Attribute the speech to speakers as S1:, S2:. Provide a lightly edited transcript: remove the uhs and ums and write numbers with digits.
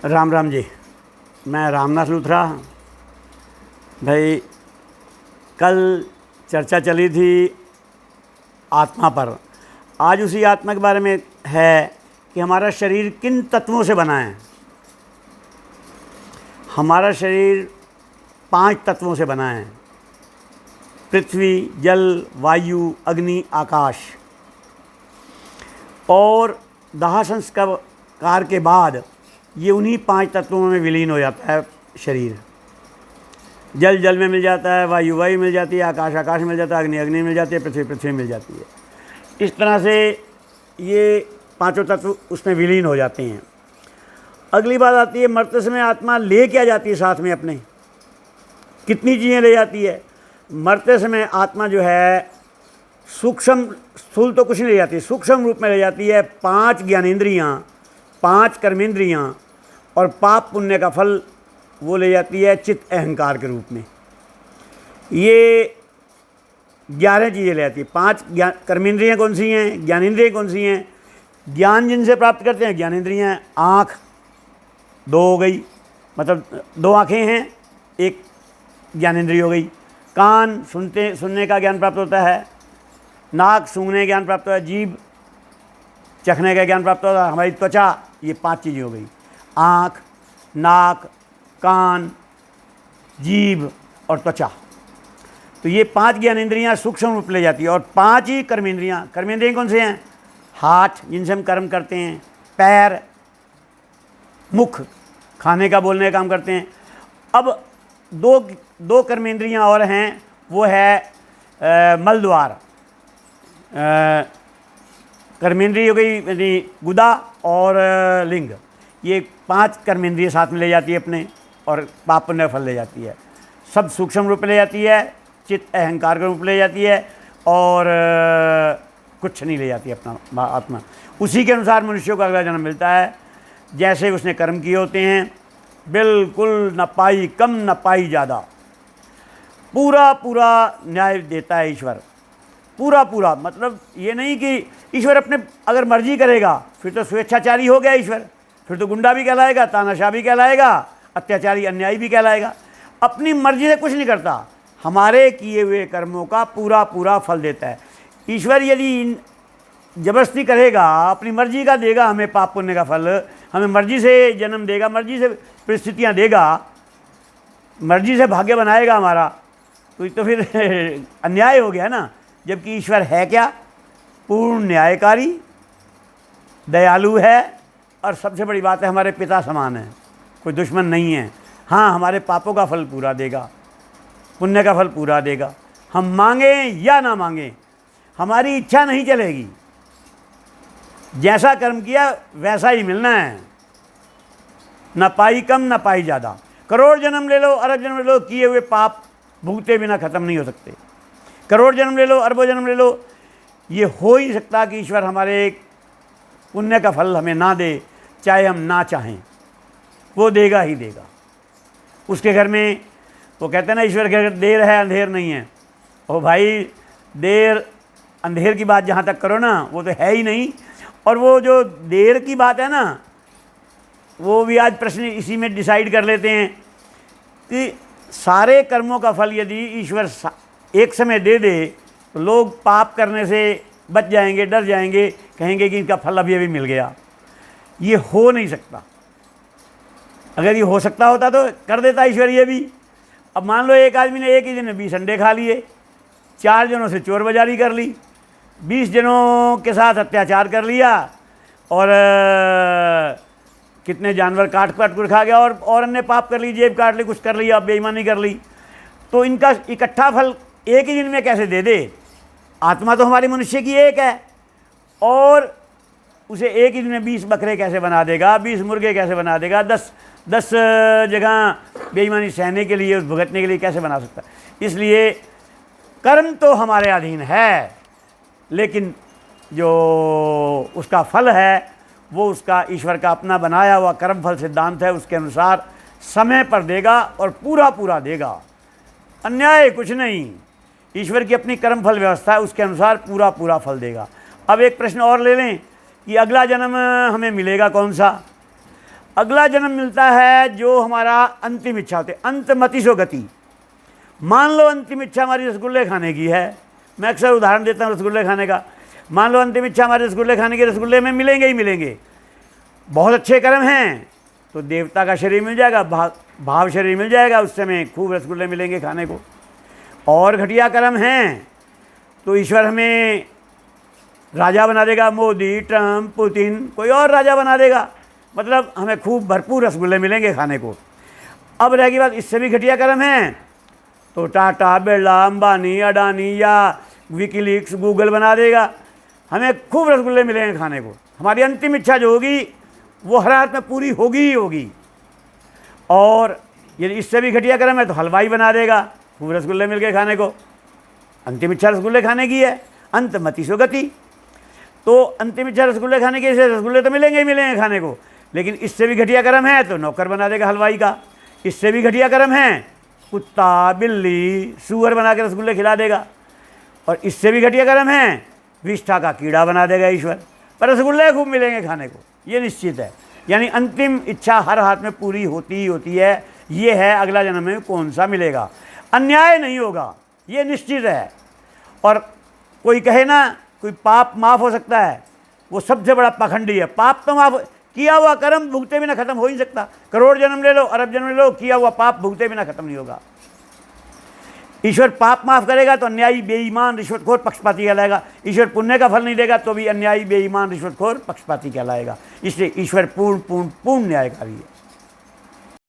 S1: राम राम जी। मैं रामनाथ लूथरा। भाई, कल चर्चा चली थी आत्मा पर। आज उसी आत्मा के बारे में है कि हमारा शरीर किन तत्वों से बना है। हमारा शरीर 5 तत्वों से बना है: पृथ्वी, जल, वायु, अग्नि, आकाश। और दाह संस्कार के बाद ये उन्हीं 5 तत्वों में विलीन हो जाता है शरीर। जल जल में मिल जाता है, वायु वायु मिल जाती है, आकाश आकाश में मिल जाता है, अग्नि अग्नि मिल जाती है, पृथ्वी पृथ्वी मिल जाती है। इस तरह से ये 5 तत्व उसमें विलीन हो जाते हैं। अगली बात आती है, मरते समय आत्मा ले क्या जाती है साथ में अपने? कितनी चीज़ें ले जाती है? मरते समय आत्मा जो है सूक्ष्म, स्थूल तो कुछ नहीं ले जाती, सूक्ष्म रूप में ले जाती है 5 ज्ञानेंद्रियाँ, 5 कर्मेंद्रियाँ और पाप पुण्य का फल वो ले जाती है चित्त अहंकार के रूप में। ये 11 चीज़ें ले जाती है। 5 कर्मेंद्रियाँ कौन सी हैं? ज्ञानेंद्रियाँ कौन सी हैं? ज्ञान जिनसे प्राप्त करते हैं ज्ञानेंद्रियाँ। आँख 2 हो गई, मतलब 2 आँखें हैं, एक ज्ञानेंद्रिय हो गई। कान सुनने का ज्ञान प्राप्त होता है। नाक सूंघने का ज्ञान प्राप्त होता है। जीभ चखने का ज्ञान प्राप्त होता है। हमारी त्वचा, ये 5 चीज़ें हो गई: आँख, नाक, कान, जीभ और त्वचा। तो ये 5 ज्ञानेंद्रियाँ सूक्ष्म रूप ले जाती है। और 5 ही कर्मेंद्रियाँ। कर्मेंद्रियाँ कौन से हैं? हाथ, जिनसे हम कर्म करते हैं; पैर, मुख, खाने का बोलने का काम करते हैं। अब दो कर्मेंद्रियाँ और हैं, वो है मलद्वार। कर्मेंद्रिय हो गई यानी गुदा और लिंग। ये 5 कर्मेंद्रिय साथ में ले जाती है अपने, और पाप पुण्य फल ले जाती है। सब सूक्ष्म रूप में ले जाती है, चित्त अहंकार के रूप में ले जाती है, और कुछ नहीं ले जाती अपना आत्मा। उसी के अनुसार मनुष्यों को अगला जन्म मिलता है, जैसे उसने कर्म किए होते हैं। बिल्कुल न पाई कम न पाई ज़्यादा, पूरा पूरा न्याय देता है ईश्वर। पूरा पूरा मतलब ये नहीं कि ईश्वर अपने अगर मर्जी करेगा फिर तो स्वेच्छाचारी हो गया ईश्वर, फिर तो गुंडा भी कहलाएगा, तानाशाह भी कहलाएगा, अत्याचारी अन्यायी भी कहलाएगा। अपनी मर्जी से कुछ नहीं करता, हमारे किए हुए कर्मों का पूरा पूरा फल देता है ईश्वर। यदि जबरदस्ती करेगा, अपनी मर्जी का देगा हमें पाप पुण्य का फल, हमें मर्जी से जन्म देगा, मर्जी से परिस्थितियाँ देगा, मर्जी से भाग्य बनाएगा हमारा, तो फिर अन्याय हो गया ना। जबकि ईश्वर है क्या? पूर्ण न्यायकारी, दयालु है, और सबसे बड़ी बात है हमारे पिता समान है, कोई दुश्मन नहीं है। हाँ, हमारे पापों का फल पूरा देगा, पुण्य का फल पूरा देगा। हम मांगे या ना मांगे, हमारी इच्छा नहीं चलेगी। जैसा कर्म किया वैसा ही मिलना है, न पाई कम न पाई ज़्यादा। करोड़ जन्म ले लो, अरब जन्म ले लो, किए हुए पाप भुगते बिना ख़त्म नहीं हो सकते। करोड़ जन्म ले लो, अरबों जन्म ले लो, ये हो ही सकता कि ईश्वर हमारे पुण्य का फल हमें ना दे, चाहे हम ना चाहें, वो देगा ही देगा। उसके घर में वो कहते हैं ना, ईश्वर के घर देर है अंधेर नहीं है। ओ भाई, देर अंधेर की बात जहाँ तक करो ना, वो तो है ही नहीं। और वो जो देर की बात है ना, वो भी आज प्रश्न इसी में डिसाइड कर लेते हैं कि सारे कर्मों का फल यदि ईश्वर एक समय दे दे तो लोग पाप करने से बच जाएंगे, डर जाएंगे, कहेंगे कि इनका फल अभी अभी मिल गया। ये हो नहीं सकता। अगर ये हो सकता होता तो कर देता ईश्वर ये भी। अब मान लो एक आदमी ने एक ही दिन में 20 अंडे खा लिए, 4 जनों से चोर बाजारी कर ली, 20 जनों के साथ अत्याचार कर लिया, और कितने जानवर काट कर खा गया, और अन्य पाप कर ली, जेब काट ली, कुछ कर लिया, बेईमानी कर ली। तो इनका इकट्ठा फल एक ही दिन में कैसे दे दे? आत्मा तो हमारी मनुष्य की एक है, और उसे एक ही दिन में 20 बकरे कैसे बना देगा, 20 मुर्गे कैसे बना देगा, 10 जगह बेईमानी सहने के लिए, उस भुगतने के लिए कैसे बना सकता? इसलिए कर्म तो हमारे अधीन है, लेकिन जो उसका फल है वो उसका ईश्वर का अपना बनाया हुआ कर्म फल सिद्धांत है, उसके अनुसार समय पर देगा और पूरा पूरा देगा। अन्याय कुछ नहीं, ईश्वर की अपनी कर्म फल व्यवस्था है, उसके अनुसार पूरा पूरा फल देगा। अब एक प्रश्न और ले लें कि अगला जन्म हमें मिलेगा कौन सा? अगला जन्म मिलता है जो हमारा अंतिम इच्छा होती है, अंतमतिसो गति। मान लो अंतिम इच्छा हमारी रसगुल्ले खाने की है, मैं अक्सर उदाहरण देता हूँ रसगुल्ले खाने का। मान लो अंतिम इच्छा हमारे रसगुल्ले खाने की, रसगुल्ले में मिलेंगे ही मिलेंगे। बहुत अच्छे कर्म हैं तो देवता का शरीर मिल जाएगा, भाव शरीर मिल जाएगा, उस समय खूब रसगुल्ले मिलेंगे खाने को। और घटिया कर्म हैं तो ईश्वर हमें राजा बना देगा, मोदी, ट्रम्प, पुतिन, कोई और राजा बना देगा, मतलब हमें खूब भरपूर रसगुल्ले मिलेंगे खाने को। अब रहेगी बात, इससे भी घटिया कर्म हैं तो टाटा, बिरला, अंबानी, अडानी या विकीलीक्स, गूगल बना देगा, हमें खूब रसगुल्ले मिलेंगे खाने को। हमारी अंतिम इच्छा जो होगी वो हर हाथ में पूरी होगी ही होगी। और यदि इससे भी घटिया कर्म है तो हलवाई बना देगा, खूब रसगुल्ले मिल गए खाने को। अंतिम इच्छा रसगुल्ले खाने की है, अंतमतिसो गति। तो अंतिम इच्छा रसगुल्ले खाने की, इससे रसगुल्ले तो मिलेंगे ही मिलेंगे खाने को, लेकिन इससे भी घटिया कर्म है तो नौकर बना देगा हलवाई का। इससे भी घटिया कर्म है, कुत्ता, बिल्ली, सूअर बना के रसगुल्ले खिला देगा। और इससे भी घटिया कर्म है, विष्ठा का कीड़ा बना देगा ईश्वर, पर रसगुल्ले खूब मिलेंगे खाने को, ये निश्चित है। यानी अंतिम इच्छा हर हाथ में पूरी होती ही होती है। ये है अगला जन्म में कौन सा मिलेगा, अन्याय नहीं होगा, ये निश्चित है। और कोई कहे ना कोई पाप माफ़ हो सकता है, वो सबसे बड़ा पाखंडी है। पाप तो माफ़, किया हुआ कर्म भुगते बिना खत्म हो ही नहीं सकता। करोड़ जन्म ले लो, अरब जन्म ले लो, किया हुआ पाप भुगते बिना खत्म नहीं होगा। ईश्वर पाप माफ़ करेगा तो अन्यायी, बेईमान, रिश्वतखोर, पक्षपाती कहलाएगा। ईश्वर पुण्य का फल नहीं देगा तो भी अन्यायी, बेईमान, रिश्वतखोर, पक्षपाती कहलाएगा। इसलिए ईश्वर पूर्ण न्यायकारी है।